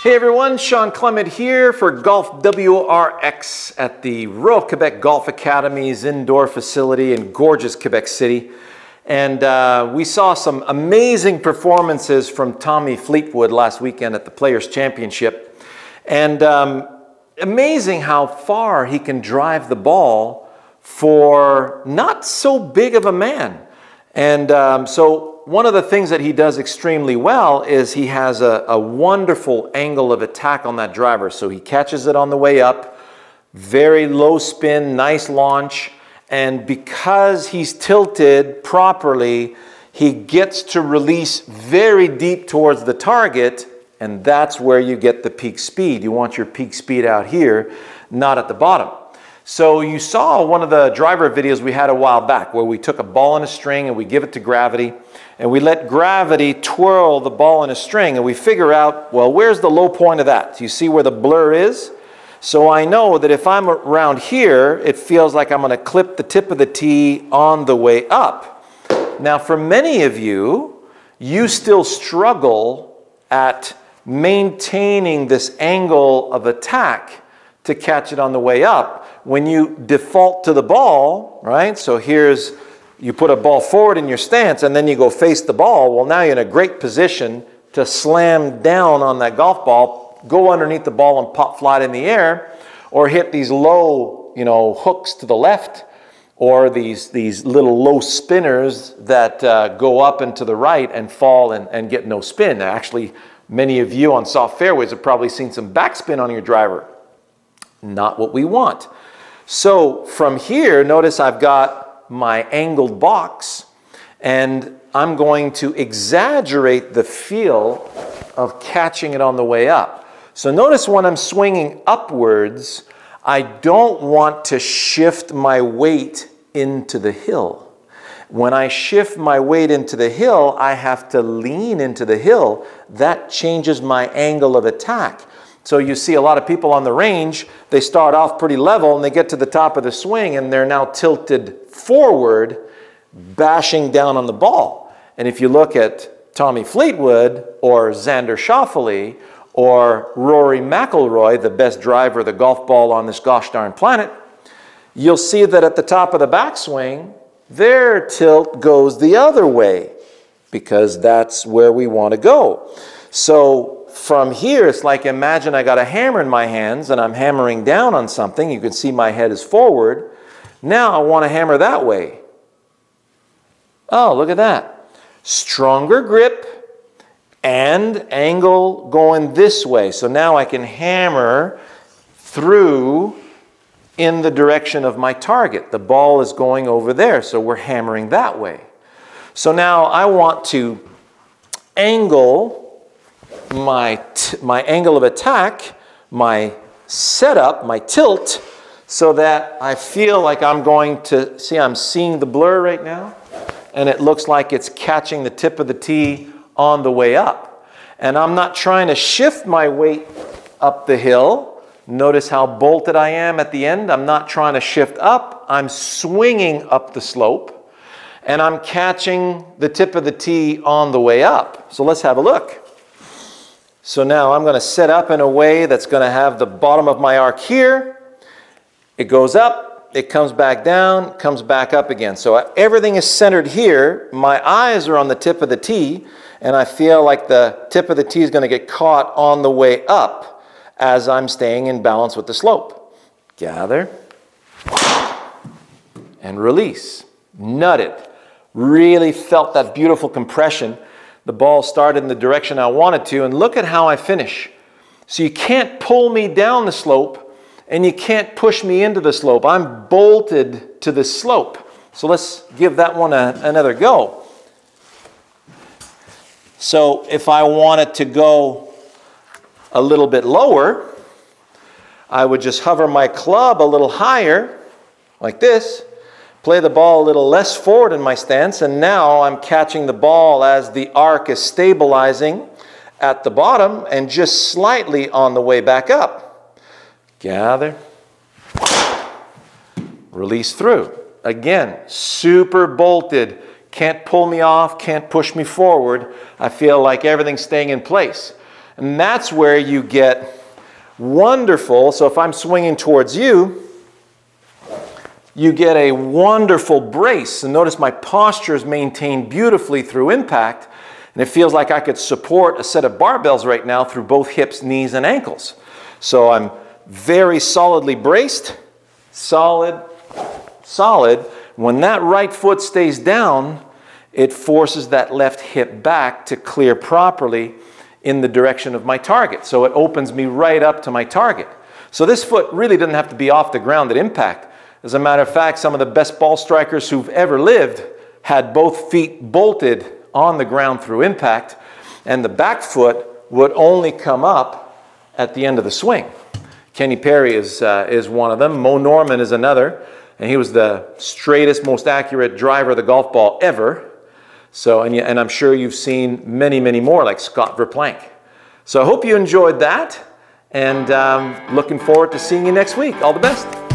Hey everyone, Sean Clement here for Golf WRX at the Royal Quebec Golf Academy's indoor facility in gorgeous Quebec City. And we saw some amazing performances from Tommy Fleetwood last weekend at the Players Championship. And amazing how far he can drive the ball for not so big of a man. And so one of the things that he does extremely well is he has a wonderful angle of attack on that driver. So he catches it on the way up, very low spin, nice launch. And because he's tilted properly, he gets to release very deep towards the target. And that's where you get the peak speed. You want your peak speed out here, not at the bottom. So you saw one of the driver videos we had a while back where we took a ball and a string and we give it to gravity and we let gravity twirl the ball in a string and we figure out, well, where's the low point of that? Do you see where the blur is? So I know that if I'm around here, it feels like I'm going to clip the tip of the tee on the way up. Now for many of you, you still struggle at maintaining this angle of attack to catch it on the way up. When you default to the ball, right? So here's, you put a ball forward in your stance and then you go face the ball. Well, now you're in a great position to slam down on that golf ball, go underneath the ball and pop flat in the air, or hit these low, hooks to the left, or these little low spinners that go up and to the right and fall and get no spin. Actually, many of you on soft fairways have probably seen some backspin on your driver. Not what we want. So from here, notice I've got my angled box and I'm going to exaggerate the feel of catching it on the way up. So notice when I'm swinging upwards, I don't want to shift my weight into the hill. When I shift my weight into the hill, I have to lean into the hill. That changes my angle of attack. So you see a lot of people on the range, they start off pretty level and they get to the top of the swing and they're now tilted forward, bashing down on the ball. And if you look at Tommy Fleetwood or Xander Schauffele or Rory McIlroy, the best driver of the golf ball on this gosh darn planet, you'll see that at the top of the backswing, their tilt goes the other way because that's where we want to go. So from here, it's like imagine I got a hammer in my hands and I'm hammering down on something. You can see my head is forward. Now I want to hammer that way. Oh, look at that. Stronger grip and angle going this way. So now I can hammer through in the direction of my target. The ball is going over there, so we're hammering that way. So now I want to angle my angle of attack, my setup, my tilt, so that I feel like I'm going to, see I'm seeing the blur right now, and it looks like it's catching the tip of the tee on the way up. And I'm not trying to shift my weight up the hill. Notice how bolted I am at the end. I'm not trying to shift up. I'm swinging up the slope, and I'm catching the tip of the tee on the way up. So let's have a look. So now I'm going to set up in a way that's going to have the bottom of my arc here. It goes up, it comes back down, comes back up again. So everything is centered here. My eyes are on the tip of the tee, and I feel like the tip of the tee is going to get caught on the way up as I'm staying in balance with the slope. Gather and release. Nut it. Really felt that beautiful compression. The ball started in the direction I wanted to, and look at how I finish. So you can't pull me down the slope, and you can't push me into the slope. I'm bolted to the slope. So let's give that one another go. So if I wanted to go a little bit lower, I would just hover my club a little higher, like this, play the ball a little less forward in my stance, and now I'm catching the ball as the arc is stabilizing at the bottom and just slightly on the way back up. Gather, release through. Again, super bolted, can't pull me off, can't push me forward. I feel like everything's staying in place. And that's where you get wonderful, so if I'm swinging towards you, you get a wonderful brace. And notice my posture is maintained beautifully through impact, and it feels like I could support a set of barbells right now through both hips, knees, and ankles. So I'm very solidly braced, solid, solid. When that right foot stays down, it forces that left hip back to clear properly in the direction of my target. So it opens me right up to my target. So this foot really doesn't have to be off the ground at impact. As a matter of fact, some of the best ball strikers who've ever lived had both feet bolted on the ground through impact, and the back foot would only come up at the end of the swing. Kenny Perry is one of them. Mo Norman is another, and he was the straightest, most accurate driver of the golf ball ever. So, and I'm sure you've seen many, many more like Scott Verplank. So I hope you enjoyed that, and looking forward to seeing you next week. All the best.